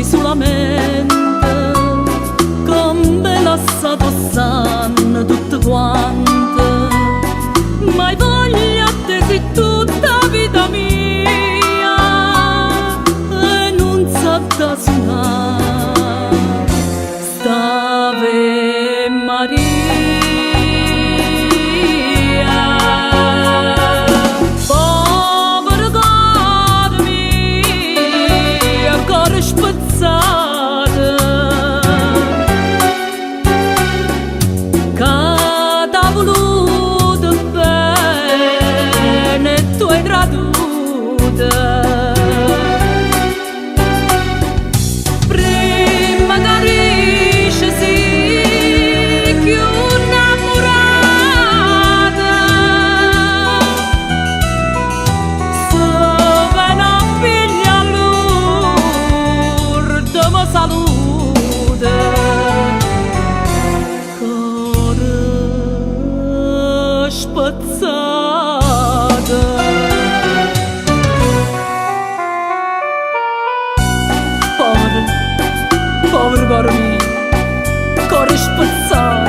sulla mente, come l'assa tossano tutte quante, ma voglia te di tutta vita mia e non sa da suonare st'Ave Maria. Prima carisce sì più innamorata, se ve ne piglia l'urto mi saluta, cuore spezzato. Povero cuore mio, cuore spezzato.